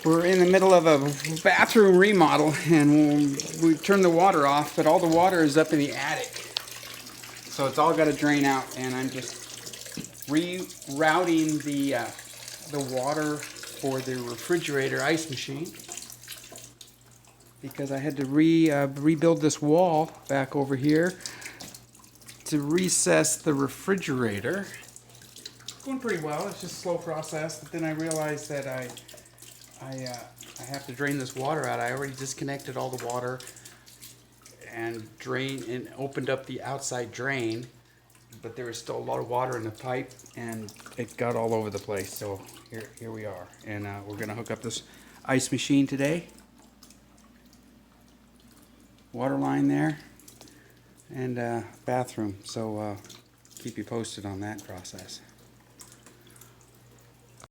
We're in the middle of a bathroom remodel, and we turned the water off, but all the water is up in the attic. So it's all got to drain out, and I'm just rerouting the water for the refrigerator ice machine, because I had to rebuild this wall back over here to recess the refrigerator. It's going pretty well. It's just a slow process, but then I realized that I have to drain this water out. I already disconnected all the water and opened up the outside drain, but there was still a lot of water in the pipe, and it got all over the place. So here we are, and we're gonna hook up this ice machine today. Water line there, and bathroom. So keep you posted on that process.